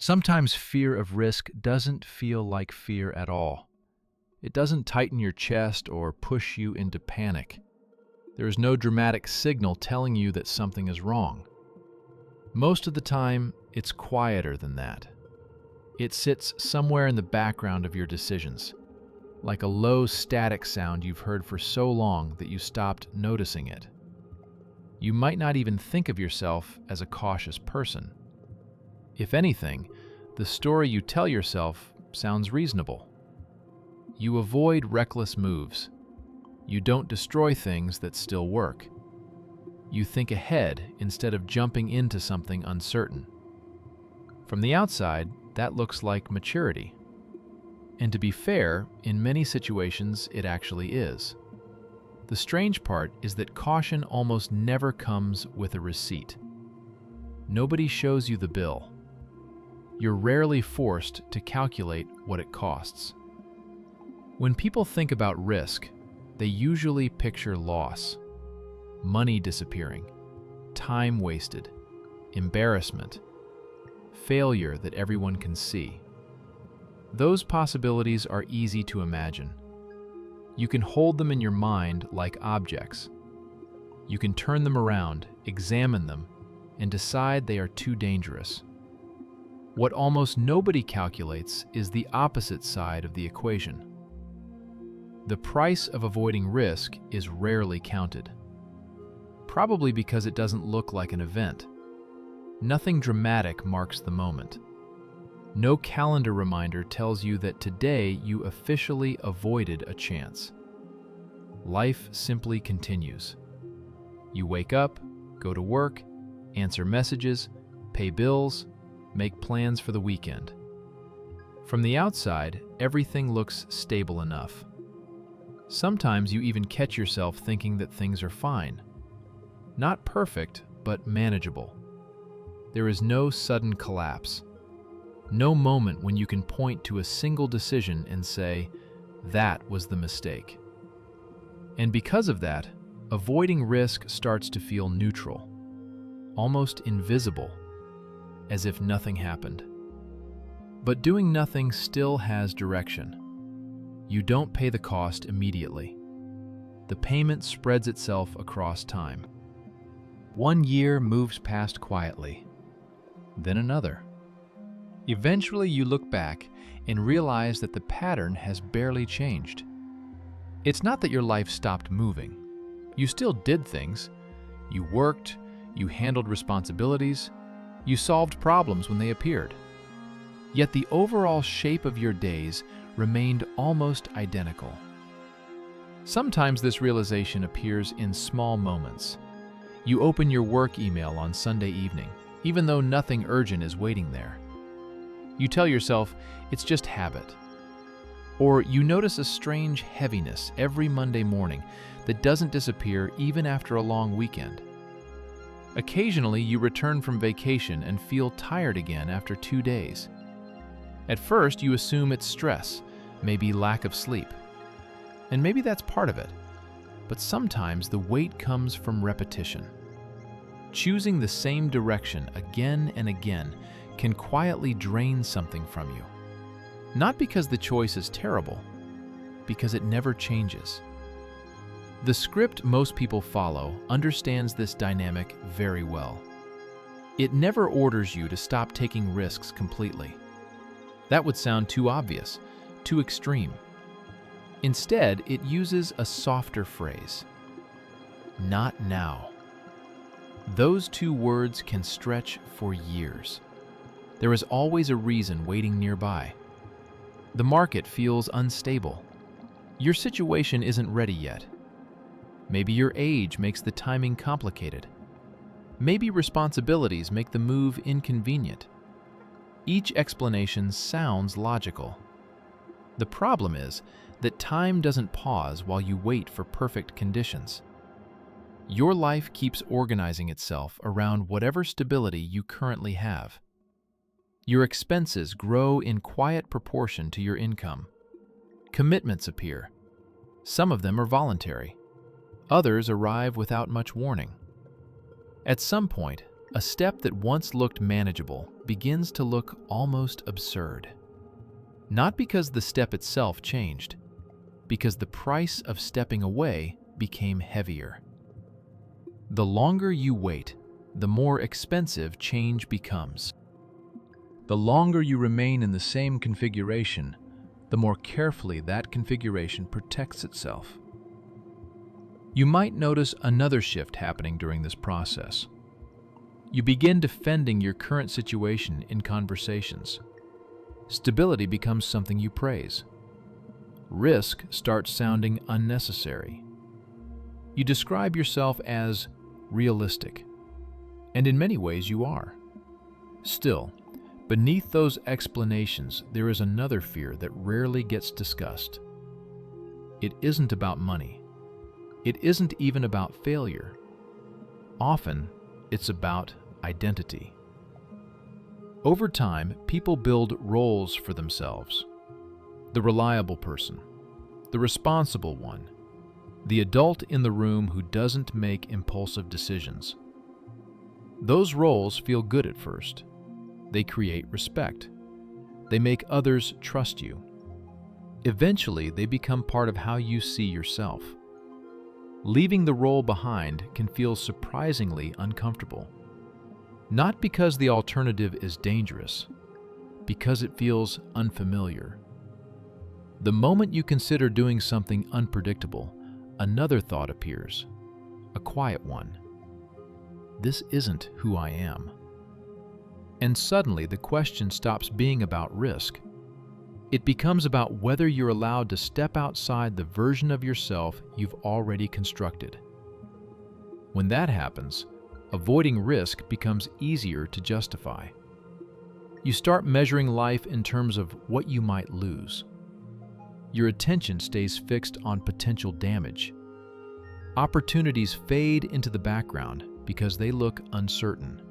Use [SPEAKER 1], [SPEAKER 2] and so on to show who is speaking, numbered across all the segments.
[SPEAKER 1] Sometimes fear of risk doesn't feel like fear at all. It doesn't tighten your chest or push you into panic. There is no dramatic signal telling you that something is wrong. Most of the time, it's quieter than that. It sits somewhere in the background of your decisions, like a low static sound you've heard for so long that you stopped noticing it. You might not even think of yourself as a cautious person. If anything, the story you tell yourself sounds reasonable. You avoid reckless moves. You don't destroy things that still work. You think ahead instead of jumping into something uncertain. From the outside, that looks like maturity. And to be fair, in many situations, it actually is. The strange part is that caution almost never comes with a receipt. Nobody shows you the bill. You're rarely forced to calculate what it costs. When people think about risk, they usually picture loss, money disappearing, time wasted, embarrassment, failure that everyone can see. Those possibilities are easy to imagine. You can hold them in your mind like objects. You can turn them around, examine them, and decide they are too dangerous. What almost nobody calculates is the opposite side of the equation. The price of avoiding risk is rarely counted. Probably because it doesn't look like an event. Nothing dramatic marks the moment. No calendar reminder tells you that today you officially avoided a chance. Life simply continues. You wake up, go to work, answer messages, pay bills, make plans for the weekend. From the outside, everything looks stable enough. Sometimes you even catch yourself thinking that things are fine. Not perfect, but manageable. There is no sudden collapse. No moment when you can point to a single decision and say, that was the mistake. And because of that, avoiding risk starts to feel neutral, almost invisible, as if nothing happened. But doing nothing still has direction. You don't pay the cost immediately. The payment spreads itself across time. 1 year moves past quietly, then another. Eventually you look back and realize that the pattern has barely changed. It's not that your life stopped moving. You still did things. You worked, you handled responsibilities, you solved problems when they appeared. Yet the overall shape of your days remained almost identical. Sometimes this realization appears in small moments. You open your work email on Sunday evening, even though nothing urgent is waiting there. You tell yourself it's just habit. Or you notice a strange heaviness every Monday morning that doesn't disappear even after a long weekend. Occasionally, you return from vacation and feel tired again after 2 days. At first, you assume it's stress, maybe lack of sleep. And maybe that's part of it. But sometimes the weight comes from repetition. Choosing the same direction again and again can quietly drain something from you. Not because the choice is terrible, because it never changes. The script most people follow understands this dynamic very well. It never orders you to stop taking risks completely. That would sound too obvious, too extreme. Instead, it uses a softer phrase. Not now. Those 2 words can stretch for years. There is always a reason waiting nearby. The market feels unstable. Your situation isn't ready yet. Maybe your age makes the timing complicated. Maybe responsibilities make the move inconvenient. Each explanation sounds logical. The problem is that time doesn't pause while you wait for perfect conditions. Your life keeps organizing itself around whatever stability you currently have. Your expenses grow in quiet proportion to your income. Commitments appear. Some of them are voluntary. Others arrive without much warning. At some point, A step that once looked manageable begins to look almost absurd. Not because the step itself changed, because the price of stepping away became heavier. The longer you wait, the more expensive change becomes. The longer you remain in the same configuration, the more carefully that configuration protects itself. You might notice another shift happening during this process. You begin defending your current situation in conversations. Stability becomes something you praise. Risk starts sounding unnecessary. You describe yourself as realistic, and in many ways you are. Still, beneath those explanations, there is another fear that rarely gets discussed. It isn't about money. It isn't even about failure. Often, it's about identity. Over time, people build roles for themselves. The reliable person, the responsible one, the adult in the room who doesn't make impulsive decisions. Those roles feel good at first. They create respect. They make others trust you. Eventually, they become part of how you see yourself. Leaving the role behind can feel surprisingly uncomfortable. Not because the alternative is dangerous, because it feels unfamiliar. The moment you consider doing something unpredictable, another thought appears, a quiet one. This isn't who I am. And suddenly the question stops being about risk. It becomes about whether you're allowed to step outside the version of yourself you've already constructed. When that happens, avoiding risk becomes easier to justify. You start measuring life in terms of what you might lose. Your attention stays fixed on potential damage. Opportunities fade into the background because they look uncertain.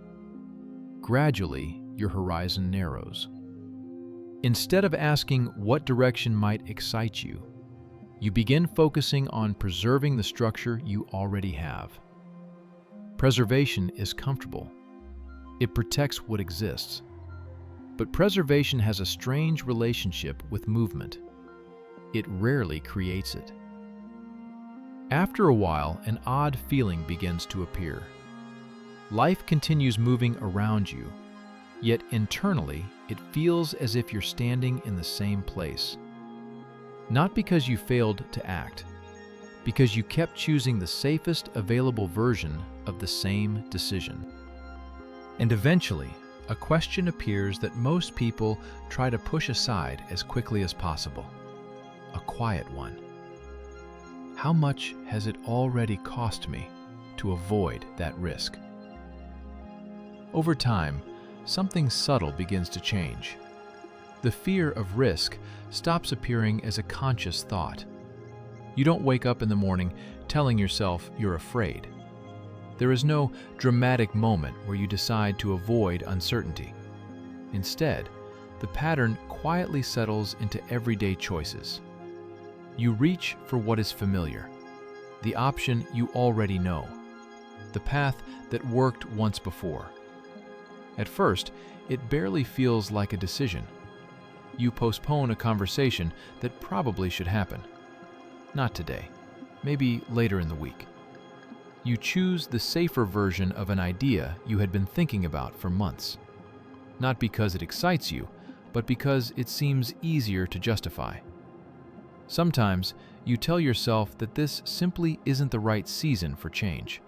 [SPEAKER 1] Gradually, your horizon narrows. Instead of asking what direction might excite you, you begin focusing on preserving the structure you already have. Preservation is comfortable. It protects what exists. But preservation has a strange relationship with movement. It rarely creates it. After a while, an odd feeling begins to appear. Life continues moving around you, yet internally, it feels as if you're standing in the same place. Not because you failed to act, because you kept choosing the safest available version of the same decision. And eventually, a question appears that most people try to push aside as quickly as possible. A quiet one. How much has it already cost me to avoid that risk? Over time, something subtle begins to change. The fear of risk stops appearing as a conscious thought. You don't wake up in the morning telling yourself you're afraid. There is no dramatic moment where you decide to avoid uncertainty. Instead, the pattern quietly settles into everyday choices. You reach for what is familiar, the option you already know, the path that worked once before. At first, it barely feels like a decision. You postpone a conversation that probably should happen. Not today, maybe later in the week. You choose the safer version of an idea you had been thinking about for months. Not because it excites you, but because it seems easier to justify. Sometimes you tell yourself that this simply isn't the right season for change.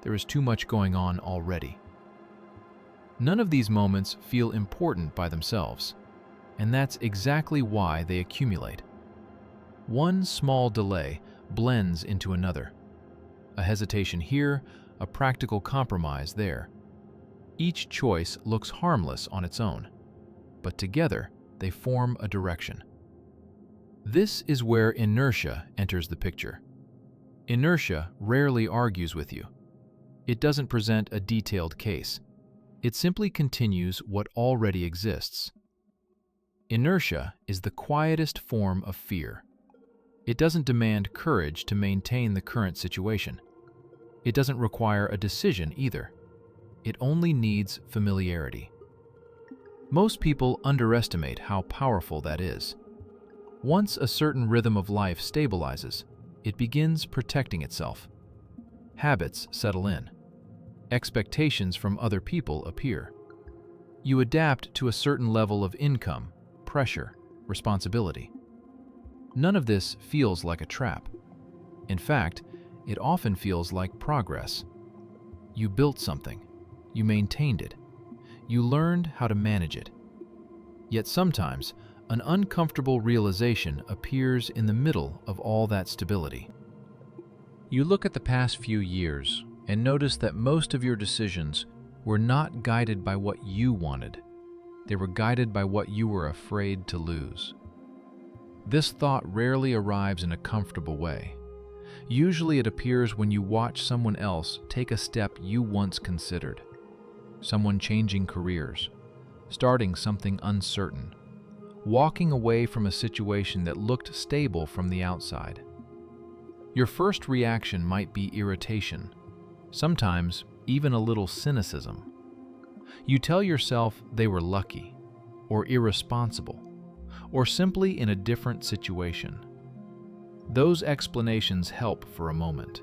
[SPEAKER 1] There is too much going on already. None of these moments feel important by themselves, and that's exactly why they accumulate. One small delay blends into another. A hesitation here, a practical compromise there. Each choice looks harmless on its own, but together they form a direction. This is where inertia enters the picture. Inertia rarely argues with you. It doesn't present a detailed case. It simply continues what already exists. Inertia is the quietest form of fear. It doesn't demand courage to maintain the current situation. It doesn't require a decision either. It only needs familiarity. Most people underestimate how powerful that is. Once a certain rhythm of life stabilizes, it begins protecting itself. Habits settle in. Expectations from other people appear. You adapt to a certain level of income, pressure, responsibility. None of this feels like a trap. In fact, it often feels like progress. You built something. You maintained it. You learned how to manage it. Yet sometimes, an uncomfortable realization appears in the middle of all that stability. You look at the past few years and notice that most of your decisions were not guided by what you wanted. They were guided by what you were afraid to lose. This thought rarely arrives in a comfortable way. Usually it appears when you watch someone else take a step you once considered. Someone changing careers, starting something uncertain, walking away from a situation that looked stable from the outside. Your first reaction might be irritation, sometimes even a little cynicism. You tell yourself they were lucky, or irresponsible, or simply in a different situation. Those explanations help for a moment.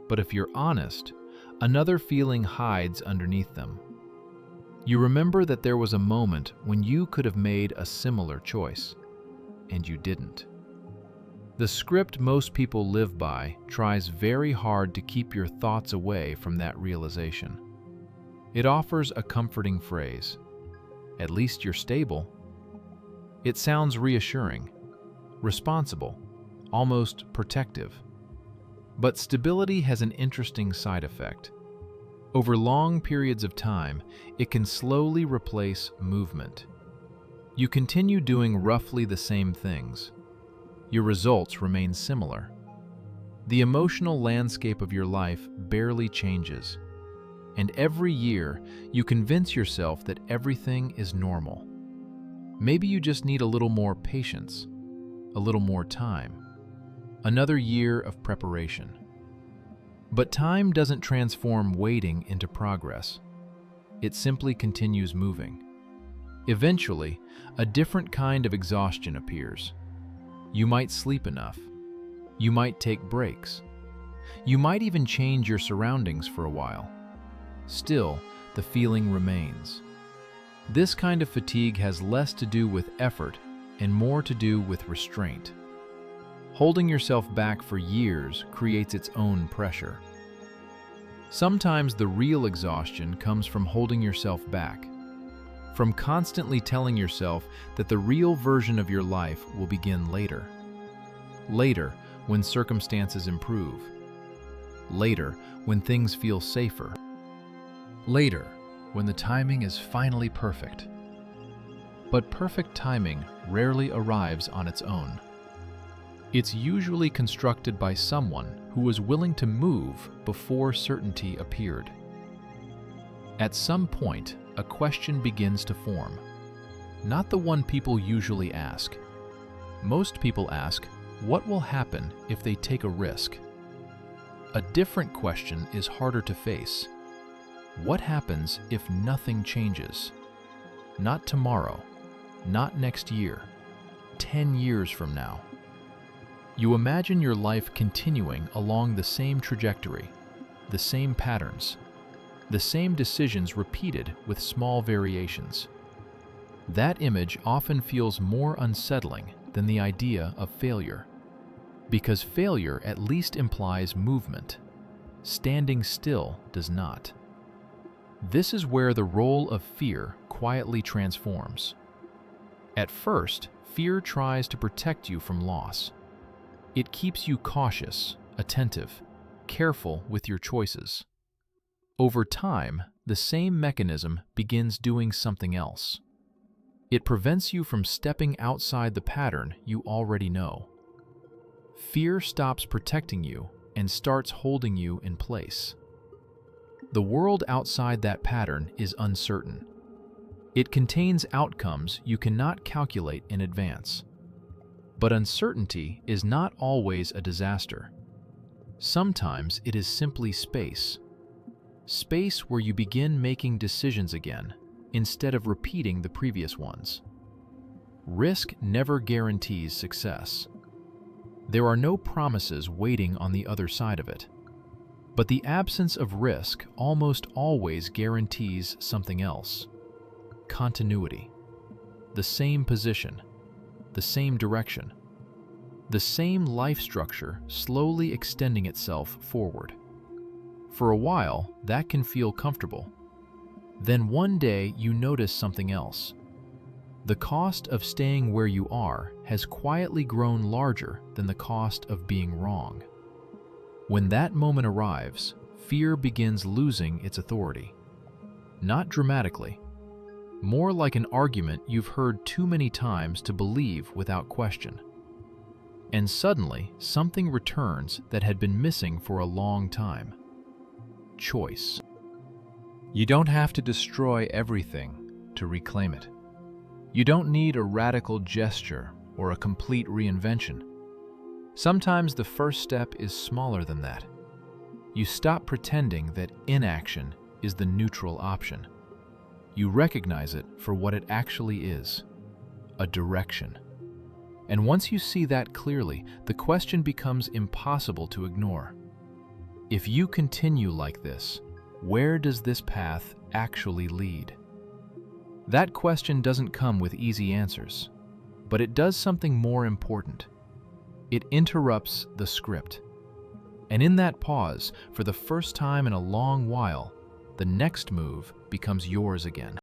[SPEAKER 1] But if you're honest, another feeling hides underneath them. You remember that there was a moment when you could have made a similar choice, and you didn't. The script most people live by tries very hard to keep your thoughts away from that realization. It offers a comforting phrase, "At least you're stable." It sounds reassuring, responsible, almost protective. But stability has an interesting side effect. Over long periods of time, it can slowly replace movement. You continue doing roughly the same things. Your results remain similar. The emotional landscape of your life barely changes. And every year, you convince yourself that everything is normal. Maybe you just need a little more patience, a little more time, another year of preparation. But time doesn't transform waiting into progress. It simply continues moving. Eventually, a different kind of exhaustion appears. You might sleep enough. You might take breaks. You might even change your surroundings for a while. Still, the feeling remains. This kind of fatigue has less to do with effort and more to do with restraint. Holding yourself back for years creates its own pressure. Sometimes the real exhaustion comes from holding yourself back, from constantly telling yourself that the real version of your life will begin later. Later, when circumstances improve. Later, when things feel safer. Later, when the timing is finally perfect. But perfect timing rarely arrives on its own. It's usually constructed by someone who was willing to move before certainty appeared. At some point, a question begins to form. Not the one people usually ask. Most people ask, what will happen if they take a risk? A different question is harder to face. What happens if nothing changes? Not tomorrow, not next year, 10 years from now. You imagine your life continuing along the same trajectory, the same patterns, the same decisions repeated with small variations. That image often feels more unsettling than the idea of failure, because failure at least implies movement. Standing still does not. This is where the role of fear quietly transforms. At first, fear tries to protect you from loss. It keeps you cautious, attentive, careful with your choices. Over time, the same mechanism begins doing something else. It prevents you from stepping outside the pattern you already know. Fear stops protecting you and starts holding you in place. The world outside that pattern is uncertain. It contains outcomes you cannot calculate in advance. But uncertainty is not always a disaster. Sometimes it is simply space. space where you begin making decisions again instead of repeating the previous ones. Risk never guarantees success. There are no promises waiting on the other side of it. But the absence of risk almost always guarantees something else. Continuity. The same position, the same direction, the same life structure slowly extending itself forward. For a while, that can feel comfortable. Then one day you notice something else. The cost of staying where you are has quietly grown larger than the cost of being wrong. When that moment arrives, fear begins losing its authority. Not dramatically, more like an argument you've heard too many times to believe without question. And suddenly, something returns that had been missing for a long time. Choice. You don't have to destroy everything to reclaim it. You don't need a radical gesture or a complete reinvention. Sometimes the first step is smaller than that. You stop pretending that inaction is the neutral option. You recognize it for what it actually is, a direction. And once you see that clearly, the question becomes impossible to ignore. If you continue like this, where does this path actually lead? That question doesn't come with easy answers, but it does something more important. It interrupts the script. And in that pause, for the first time in a long while, the next move becomes yours again.